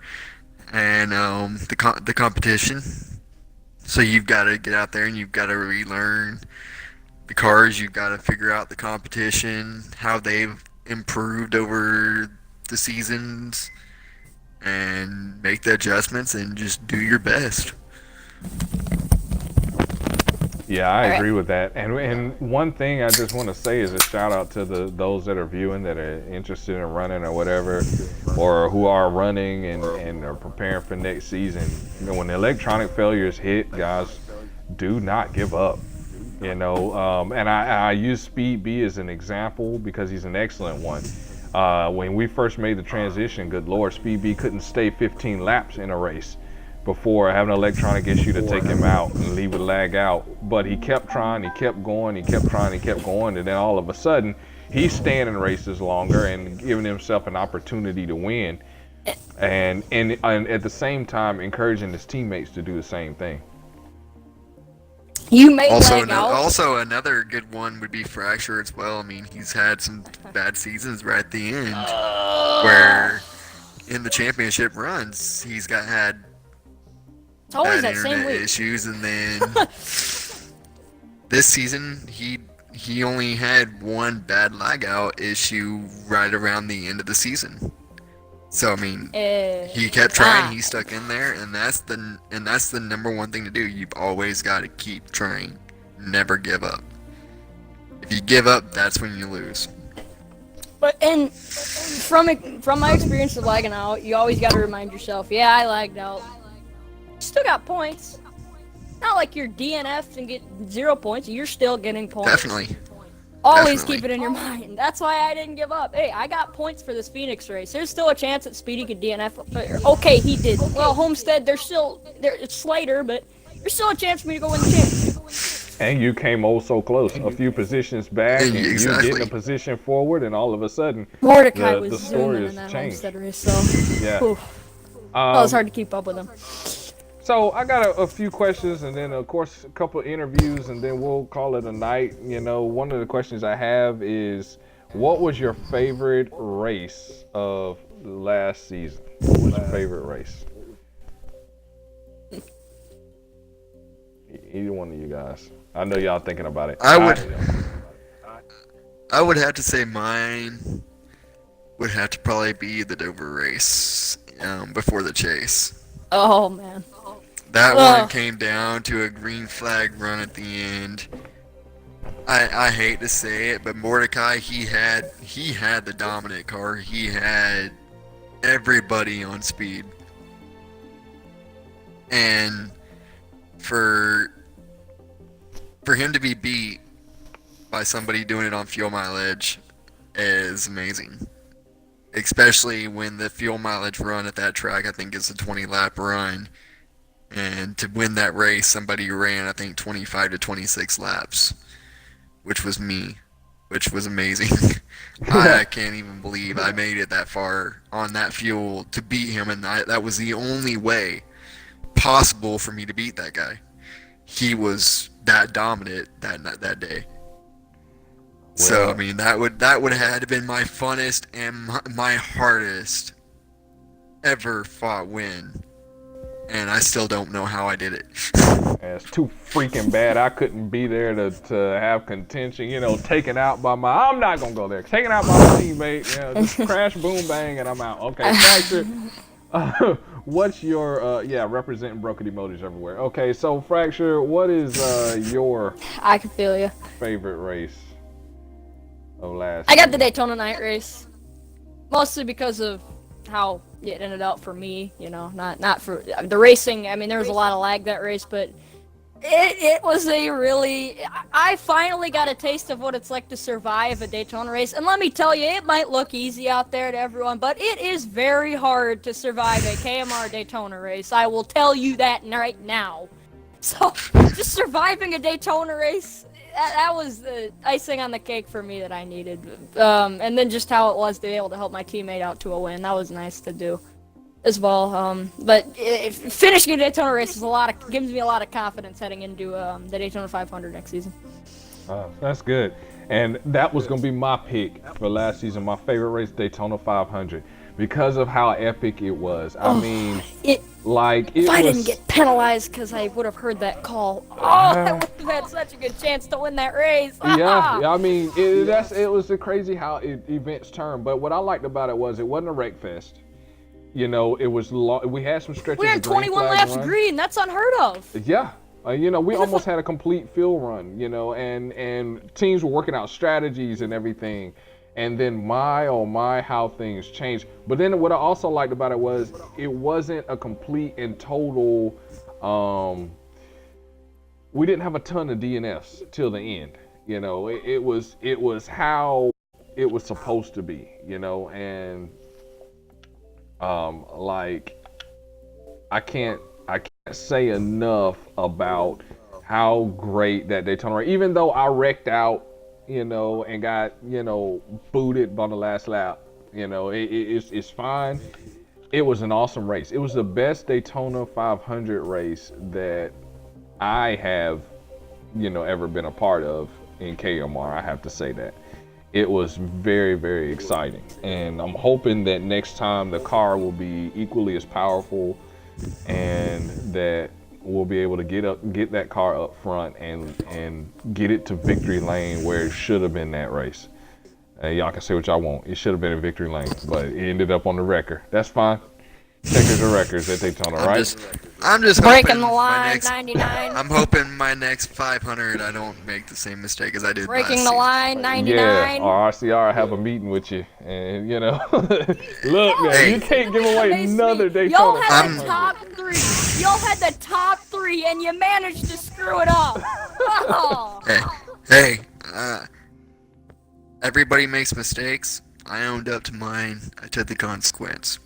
and the competition. So you've got to get out there and you've got to relearn the cars. You've got to figure out the competition, how they've improved over the seasons, and make the adjustments and just do your best. Yeah, I agree with that. And one thing I just want to say is a shout out to those that are viewing that are interested in running or whatever, or who are running and are preparing for next season. You know, when the electronic failures hit, guys, do not give up. You know, and I use Speed B as an example because he's an excellent one. When we first made the transition, good Lord, Speed B couldn't stay 15 laps in a race before having an electronic issue to take him out, and he would lag out. But he kept trying, he kept going, he kept trying, he kept going, and then all of a sudden, he's staying in races longer and giving himself an opportunity to win, and at the same time encouraging his teammates to do the same thing. You may lag out. Also, another good one would be Fracture as well. I mean, he's had some bad seasons right at the end, where in the championship runs, he's had It's always bad that same internet week. issues, and then this season he only had one bad lag out issue right around the end of the season. So I mean, he kept trying, he stuck in there, and that's the number one thing to do. You've always got to keep trying, never give up. If you give up, that's when you lose. But and from my experience of lagging out, you always got to remind yourself, yeah, I lagged out. You still got points. Not like you're DNF'd and get 0 points. You're still getting points. Definitely. Always keep it in your mind. That's why I didn't give up. Hey, I got points for this Phoenix race. There's still a chance that Speedy could DNF. Okay, he did. Well, Homestead, it's Slater, but there's still a chance for me to go win the championship. And you came so close, a few positions back, and Exactly. you get in a position forward, and all of a sudden, Mordecai the was story zooming has in that changed. Homestead race, so Yeah. it was hard to keep up with him. So I got a few questions, and then of course a couple of interviews, and then we'll call it a night. You know, one of the questions I have is, what was your favorite race of last season? What was your favorite race? Either one of you guys. I know y'all thinking about it. I would have to say mine would have to probably be the Dover race before the chase. Oh man. That one came down to a green flag run at the end. I hate to say it, but Mordecai, he had the dominant car. He had everybody on speed. And for him to be beat by somebody doing it on fuel mileage is amazing. Especially when the fuel mileage run at that track, I think, is a 20-lap run. And to win that race, somebody ran, I think, 25 to 26 laps, which was me, which was amazing. I can't even believe I made it that far on that fuel to beat him, and that was the only way possible for me to beat that guy. He was that dominant that day. So I mean, that would have had to been my funnest and my hardest ever fought win. And I still don't know how I did it. It's too freaking bad. I couldn't be there to have contention, you know, taken out by I'm not going to go there. Taken out by my teammate, you know, just crash, boom, bang, and I'm out. Okay, Fracture, what's your, representing broken emojis everywhere. Okay, so Fracture, what is your I can feel you. favorite race? of last I got season. the Daytona night race, mostly because of how it ended out for me. You know, not for the racing. I mean, there was a lot of lag that race, but it was a really. I finally got a taste of what it's like to survive a Daytona race, and let me tell you, it might look easy out there to everyone, but it is very hard to survive a KMR Daytona race. I will tell you that right now. So, just surviving a Daytona race, that was the icing on the cake for me that I needed. And then just how it was to be able to help my teammate out to a win, that was nice to do as well. But finishing a Daytona race is gives me a lot of confidence heading into the Daytona 500 next season. That's good. And that was going to be my pick for last season, my favorite race, Daytona 500, because of how epic it was. I mean, if I didn't get penalized because I would have heard that call, I would have had such a good chance to win that race. Yeah, I mean, it was crazy how events turned. But what I liked about it was it wasn't a wreck fest. You know, it was we had some stretches. We had of green 21 flag laps run. green. That's unheard of. Yeah. You know, we almost had a complete field run, you know, and teams were working out strategies and everything. And then how things changed. But then what I also liked about it was it wasn't a complete and total, we didn't have a ton of DNFs till the end. You know, it was how it was supposed to be, you know, and I can't say enough about how great that Daytona race. Even though I wrecked out, you know, and got, you know, booted on the last lap, you know, it's fine. It was an awesome race. It was the best Daytona 500 race that I have, you know, ever been a part of in KMR. I have to say that. It was very, very exciting. And I'm hoping that next time the car will be equally as powerful and that we'll be able to get that car up front and get it to victory lane where it should have been that race. Y'all can say what y'all want. It should have been in victory lane, but it ended up on the wrecker. That's fine. Checkers are records at Daytona, right? I'm just breaking hoping the line, my next, 99. I'm hoping my next 500 I don't make the same mistake as I did Breaking last the season. line, 99. Yeah, or RCR have a meeting with you, and you know, look, man, you can't give away another Daytona. Y'all had the top three. Y'all had the top three, and you managed to screw it up. Oh. Hey, everybody makes mistakes. I owned up to mine. I took the consequence.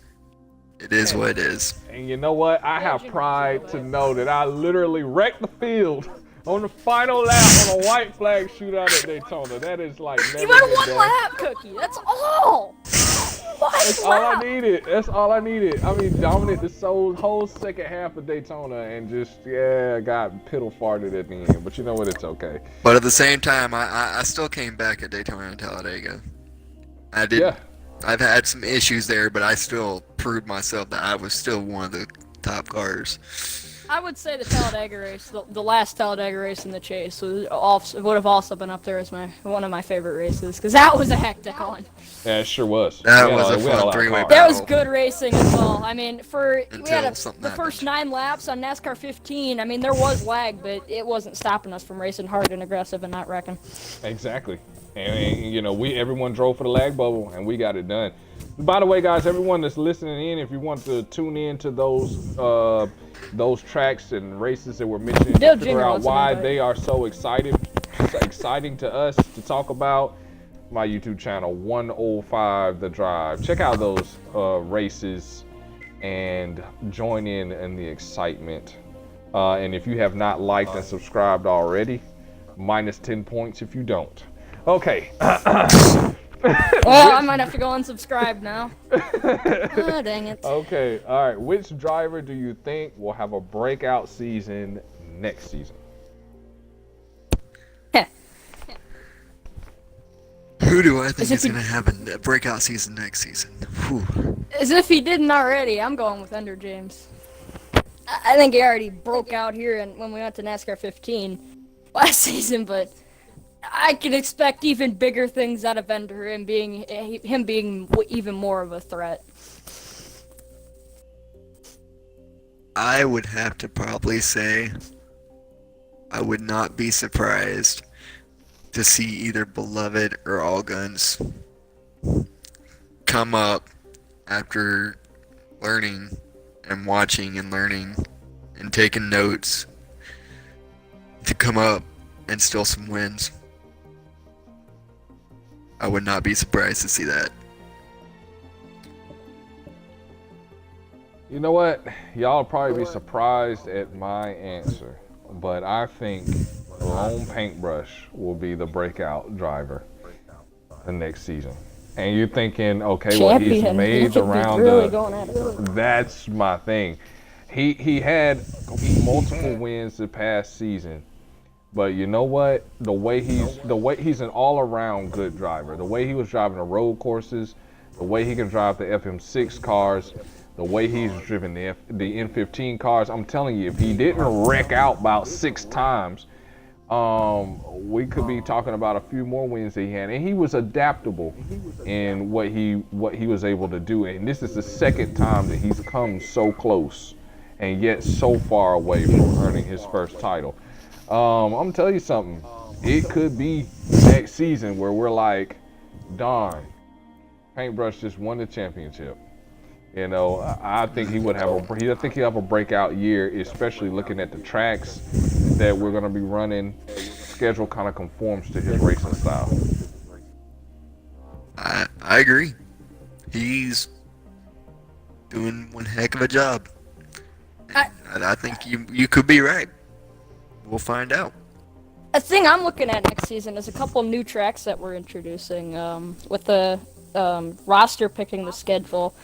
It is what it is. And you know what? I have pride to know that I literally wrecked the field on the final lap on a white flag shootout at Daytona. That is like never You had been one done. lap, Cookie. That's all. That's all I needed. That's all I needed. I mean, dominate the whole second half of Daytona and just, got piddle farted at the end. But you know what? It's okay. But at the same time, I still came back at Daytona and Talladega. I did. Yeah. I've had some issues there, but I still proved myself that I was still one of the top cars. I would say the Talladega race, the last Talladega race in the chase, would have also been up there as one of my favorite races, because that was a hectic one. Yeah, it sure was. That was a fun three-way battle. That was good racing as well. I mean, we had the first 9 laps on NASCAR 15. I mean, there was lag, but it wasn't stopping us from racing hard and aggressive and not wrecking. Exactly. And you know, everyone drove for the lag bubble, and we got it done. By the way, guys, everyone that's listening in, if you want to tune in to those tracks and races that we're mentioning, to figure out why they are so exciting to us to talk about, my YouTube channel, 105 The Drive. Check out those races and join in the excitement. And if you have not liked and subscribed already, minus 10 points if you don't. Okay. Well, I might have to go unsubscribe now. Oh, dang it. Okay, all right. Which driver do you think will have a breakout season next season? Who do I think is going to have a breakout season next season? Whew. As if he didn't already, I'm going with Ender James. I think he already broke out here when we went to NASCAR 15 last season, but I can expect even bigger things out of Ender and him being even more of a threat. I would have to probably say I would not be surprised to see either Beloved or All Guns come up after learning and watching and learning and taking notes to come up and steal some wins. I would not be surprised to see that. You know what? Y'all will probably be surprised at my answer, but I think Lone Paintbrush will be the breakout driver the next season. And you're thinking, okay, well, he's made around really going at it. That's my thing. He had multiple wins the past season, but you know what? The way he's an all-around good driver. The way he was driving the road courses, the way he can drive the FM6 cars, the way he's driven the N15 cars. I'm telling you, if he didn't wreck out about 6 times, we could be talking about a few more wins that he had. And he was adaptable in what he was able to do. And this is the second time that he's come so close and yet so far away from earning his first title. I'm telling you something. It could be next season where we're like, darn, Paintbrush just won the championship. You know, I think he'll have a breakout year, especially looking at the tracks that we're going to be running. Schedule kind of conforms to his racing style. I agree. He's doing one heck of a job. I think you could be right. We'll find out. A thing I'm looking at next season is a couple new tracks that we're introducing with the roster picking the schedule.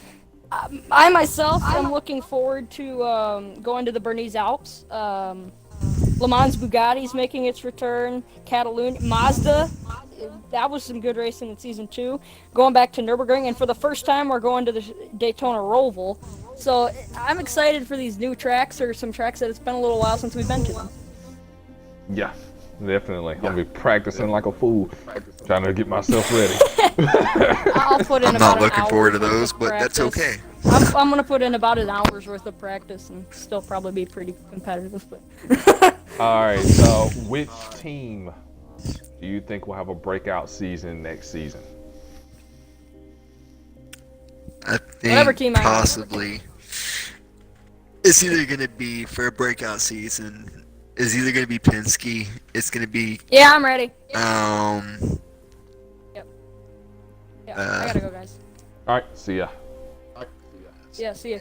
I myself am looking forward to going to the Bernese Alps. Le Mans Bugatti's making its return. Catalunya, Mazda, that was some good racing in season 2. Going back to Nürburgring, and for the first time, we're going to the Daytona Roval. So I'm excited for these new tracks, or some tracks that it's been a little while since we've been to them. Yeah, definitely. I'll be practicing like a fool, trying to get myself ready. I'll put in I'm about not looking an forward to hour's worth those, of but that's practice. okay. I'm gonna put in about an hour's worth of practice and still probably be pretty competitive. But All right, so which team do you think will have a breakout season next season? I Whatever think team I am. possibly it's either going to be for a breakout season. It's either going to be Penske. It's going to be yeah, I'm ready. um. Yeah, I gotta go, guys. All right, see ya. Yeah, see ya.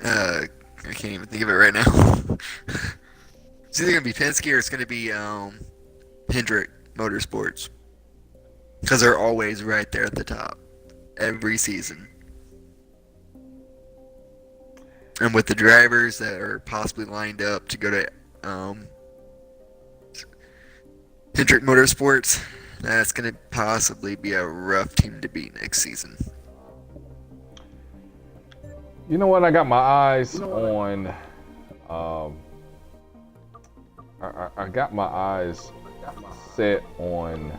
I can't even think of it right now. It's either gonna be Penske or it's gonna be Hendrick Motorsports, because they're always right there at the top every season. And with the drivers that are possibly lined up to go to Hendrick Motorsports, that's gonna possibly be a rough team to beat next season. You know what? I got my eyes on. I got my eyes set on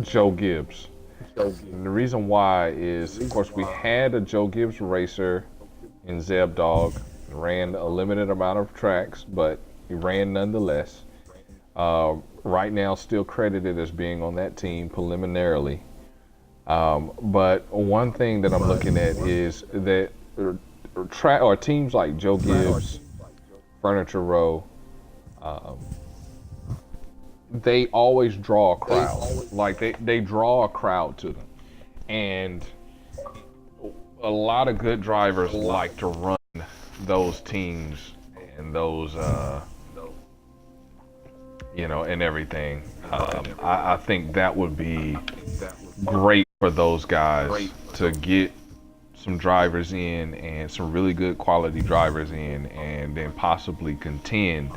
Joe Gibbs. And the reason why is, of course, we had a Joe Gibbs racer in Zeb Dog, ran a limited amount of tracks, but he ran nonetheless. Right now, still credited as being on that team preliminarily. But one thing that I'm looking at is that teams like Joe Gibbs, Furniture Row, they always draw a crowd. Like they draw a crowd to them. And a lot of good drivers like to run those teams and those, and everything. I think that would be great for those guys to get some drivers in, and some really good quality drivers in, and then possibly contend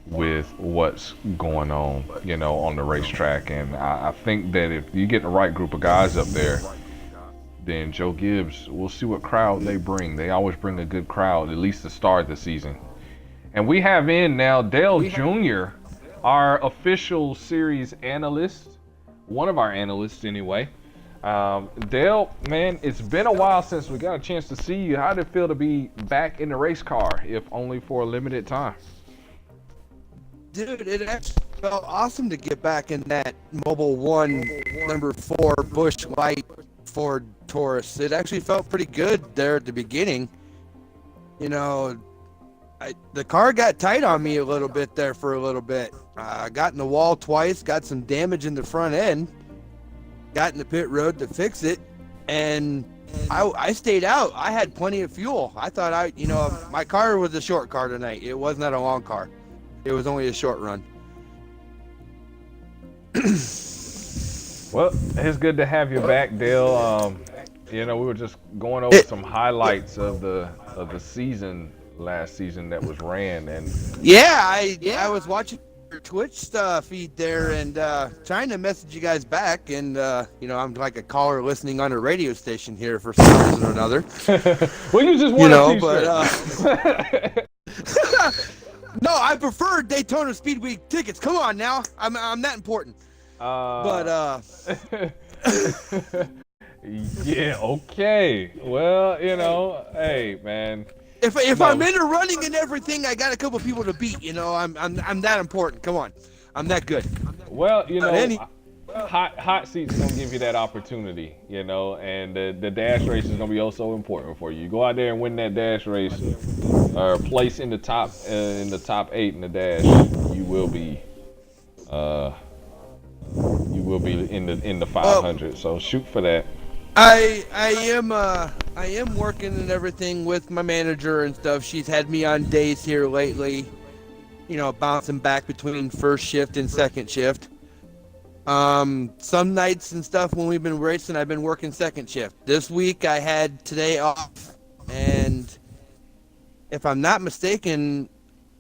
with what's going on, on the racetrack. And I think that if you get the right group of guys up there, then Joe Gibbs, we'll see what crowd they bring. They always bring a good crowd, at least to start the season. And we have in now Dale Jr., our official series analyst, one of our analysts anyway. Dale, man, it's been a while since we got a chance to see you. How did it feel to be back in the race car, if only for a limited time? Dude, it actually felt awesome to get back in that Mobile 1 number 4 Busch Light Ford Taurus. It actually felt pretty good there at the beginning. You know, the car got tight on me a little bit there for a little bit. I got in the wall twice, got some damage in the front end, got in the pit road to fix it, and I stayed out. I had plenty of fuel. I thought my car was a short car tonight. It was not a long car. It was only a short run. Well, it's good to have you back, Dale. We were just going over some highlights of the season last season that was ran, and I was watching your Twitch feed there and trying to message you guys back, and I'm like a caller listening on a radio station here for some reason or another. Well, you just want a t-shirt. No, I prefer Daytona Speedway tickets. Come on now, I'm that important. Yeah, okay. Well, hey, man. If I'm in a running and everything, I got a couple people to beat. I'm that important. Come on, I'm that good. Well, hot seat's gonna give you that opportunity, and the dash race is gonna be also important for you. You go out there and win that dash race, or place in the top 8 in the dash. You will be in the 500. So shoot for that. I am working and everything with my manager and stuff. She's had me on days here lately, bouncing back between first shift and second shift. Some nights and stuff when we've been racing, I've been working second shift. This week I had today off, and if I'm not mistaken,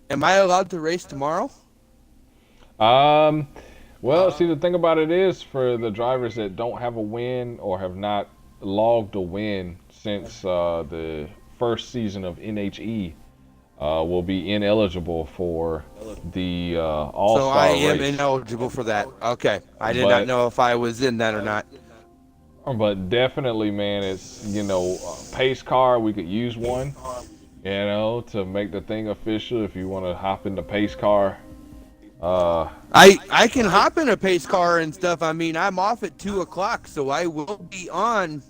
am I allowed to race tomorrow? Well, see, the thing about it is, for the drivers that don't have a win or have not logged a win since the first season of NHE, will be ineligible for the All-Star race. So I am race. ineligible for that. Okay. I did not know if I was in that or not. But definitely, man, it's, pace car, we could use one, to make the thing official if you want to hop in the pace car. I can hop in a pace car and stuff. I mean, I'm off at 2:00, so I will be on,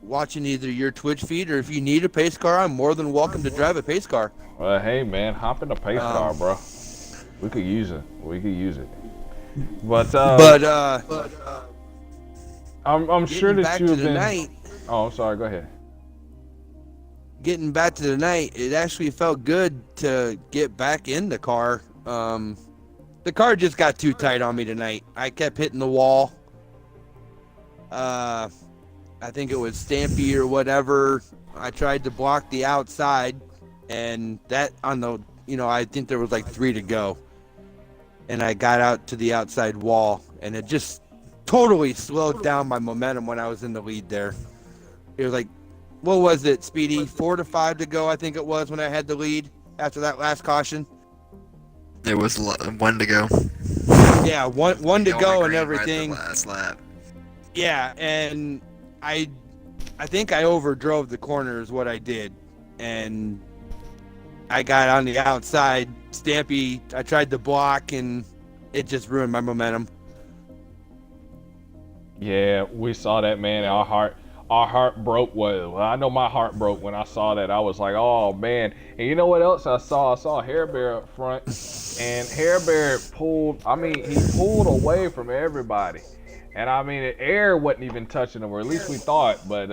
watching either your Twitch feed, or if you need a pace car, I'm more than welcome to drive a pace car. Hey, man, hop in a pace car, bro. We could use it. But I'm sure that you have been. Oh, I'm sorry. Go ahead. Getting back to the night, it actually felt good to get back in the car. The car just got too tight on me tonight. I kept hitting the wall. I think it was Stampy or whatever. I tried to block the outside, and that on the, I think there was like 3 to go. And I got out to the outside wall, and it just totally slowed down my momentum when I was in the lead there. It was like, what was it, Speedy? 4 to 5 to go, I think it was, when I had the lead after that last caution. It was 1 to go. Yeah, one to go and everything. Right, the last lap. Yeah, and I think I overdrove the corner is what I did, and I got on the outside. Stampy, I tried to block, and it just ruined my momentum. Yeah, we saw that, man. Our heart broke. Well, I know my heart broke when I saw that. I was like, oh, man. And you know what else I saw? I saw Hair Bear up front, and Hair Bear he pulled away from everybody. And I mean, the air wasn't even touching him, or at least we thought. But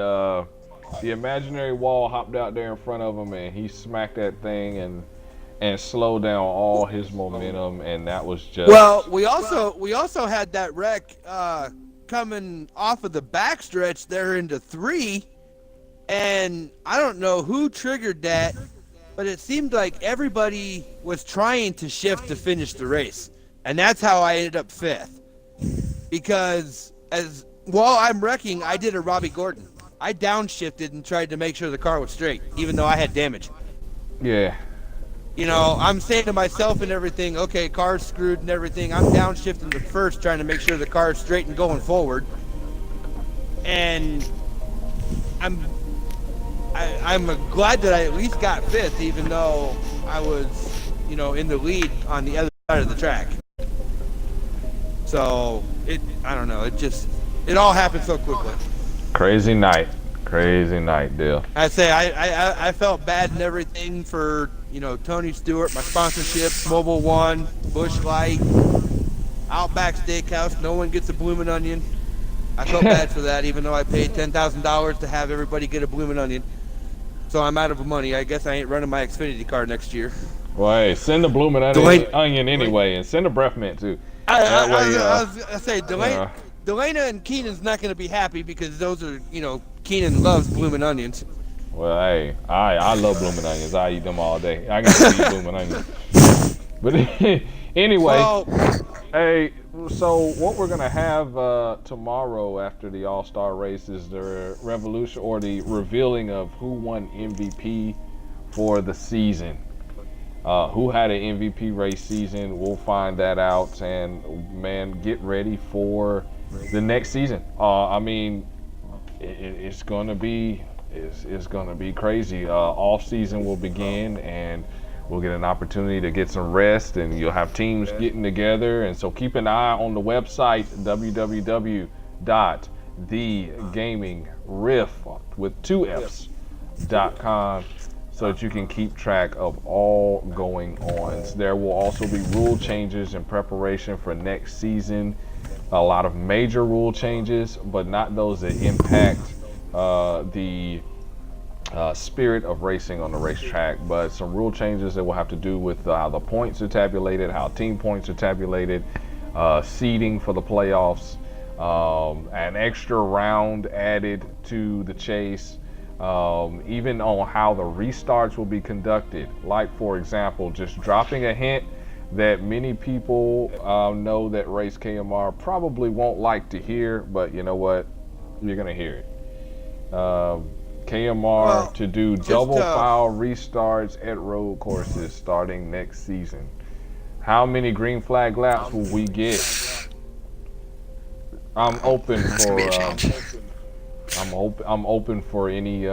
the imaginary wall hopped out there in front of him, and he smacked that thing and slowed down all his momentum. And that was just. Well, we also had that wreck coming off of the backstretch there into 3, and I don't know who triggered that, but it seemed like everybody was trying to shift to finish the race, and that's how I ended up 5th. Because while I'm wrecking, I did a Robby Gordon. I downshifted and tried to make sure the car was straight, even though I had damage. Yeah. I'm saying to myself and everything, okay, car's screwed and everything. I'm downshifting to first, trying to make sure the car's straight and going forward. and I'm glad that I at least got 5th, even though I was, in the lead on the other side of the track. So I don't know, it all happened so quickly. Crazy night, Dale. I'd say I felt bad and everything for, Tony Stewart, my sponsorships, Mobile One, Busch Light, Outback Steakhouse. No one gets a bloomin' onion. I felt bad for that, even though I paid $10,000 to have everybody get a bloomin' onion. So I'm out of money. I guess I ain't running my Xfinity card next year. Well, hey, send the blooming onion anyway, and send a breath mint too. I was gonna say Delana and Keenan's not gonna be happy because those are, Keenan loves bloomin' onions. Well, hey, I love blooming onions. I eat them all day. I can eat blooming onions. But anyway, Well, hey, so what we're gonna have tomorrow after the All-Star race is the revolution or the revealing of who won MVP for the season. Who had an MVP race season? We'll find that out, and man, get ready for the next season. I mean, it's gonna be crazy. Off season will begin, and we'll get an opportunity to get some rest, and you'll have teams getting together. And so keep an eye on the website www.thegamingrif.com so that you can keep track of all going ons. There will also be rule changes in preparation for next season. A lot of major rule changes, but not those that impact the spirit of racing on the racetrack, but some rule changes that will have to do with how the points are tabulated, how team points are tabulated, seeding for the playoffs, an extra round added to the chase, even on how the restarts will be conducted. Like, for example, just dropping a hint that many people know that race KMR probably won't like to hear, but you know what? You're going to hear it. KMR to do double file restarts at road courses starting next season. How many green flag laps will we get? I'm open for I'm open for any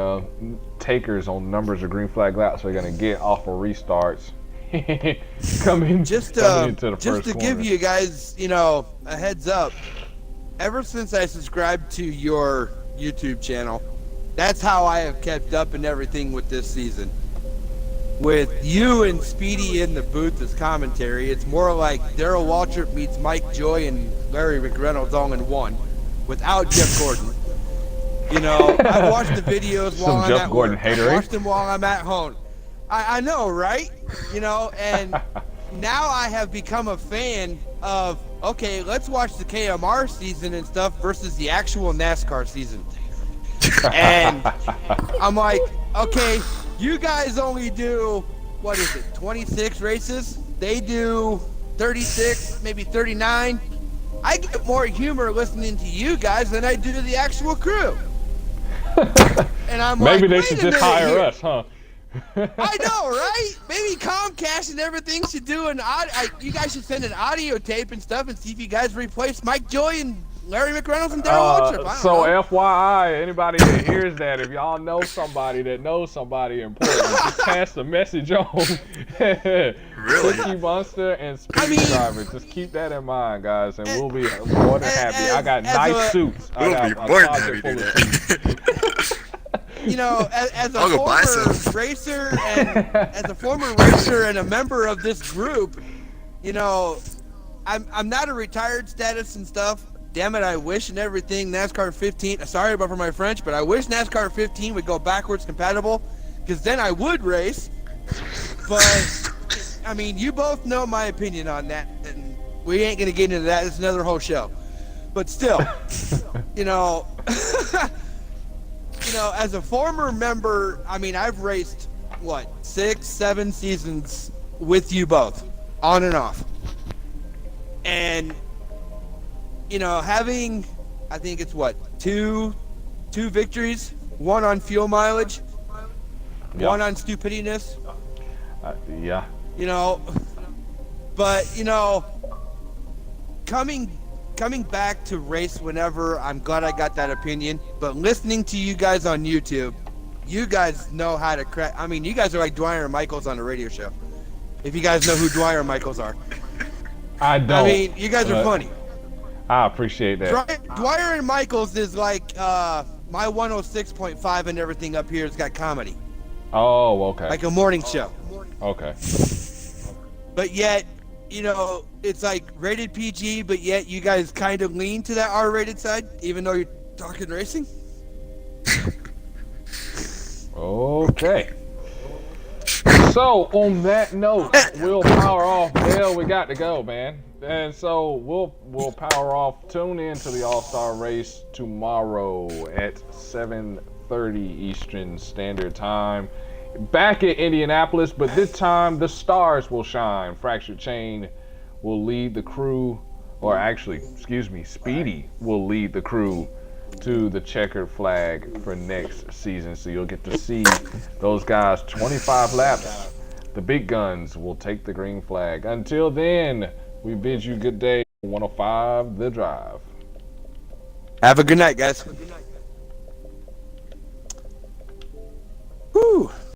takers on numbers of green flag laps we're gonna get off of restarts. coming into the first just to corner. give you guys, a heads up. Ever since I subscribed to your YouTube channel, that's how I have kept up and everything with this season. With you and Speedy in the booth as commentary, it's more like Darrell Waltrip meets Mike Joy and Larry McReynolds all in one, without Jeff Gordon. I've watched the videos while I'm at work. I watched them while I'm at home. I know, right? And now I have become a fan of, okay, let's watch the KMR season and stuff versus the actual NASCAR season. And I'm like, okay, you guys only do, 26 races? They do 36, maybe 39. I get more humor listening to you guys than I do to the actual crew. And I'm maybe like, they should just hire us, huh? I know, right? Maybe Comcast and everything should do you guys should send an audio tape and stuff and see if you guys replace Mike Joy and Larry McReynolds and Darrell Waltrip. So FYI, anybody that hears that, if y'all know somebody that knows somebody important, just pass the message on. Really? Cookie Monster and Speed Driver. Just keep that in mind, guys, and we'll be more than happy. I got nice suits. We'll be more than happy to do that. As a former racer and a member of this group, I'm not a retired status and stuff. Damn it, I wish and everything NASCAR 15, sorry about for my French, but I wish NASCAR 15 would go backwards compatible, because then I would race. But, you both know my opinion on that, and we ain't going to get into that. It's another whole show. But still, as a former member, I've raced, 6, 7 seasons with you both, on and off. And, having, I think it's two victories, one on fuel mileage, one on stupidiness. Yeah. But, coming coming back to race whenever, I'm glad I got that opinion. But listening to you guys on YouTube, you guys know how to crack. I mean, you guys are like Dwyer and Michaels on a radio show. If you guys know who Dwyer and Michaels are. I don't. I mean, you guys are funny. I appreciate that. Dwyer and Michaels is like my 106.5 and everything up here has got comedy. Oh, okay. Like a morning show. Okay. But yet, you know, it's like rated PG, but yet you guys kind of lean to that R-rated side, even though you're talking racing? Okay. So, on that note, we'll power off. Dale, we got to go, man. And so, we'll power off. Tune in to the All-Star Race tomorrow at 7:30 Eastern Standard Time. Back at Indianapolis, but this time the stars will shine. Fractured Chain will lead the crew, or actually, excuse me, Speedy will lead the crew to the checkered flag for next season. So you'll get to see those guys 25 laps. The big guns will take the green flag. Until then, we bid you good day. 105 The Drive. Have a good night, guys. Whew.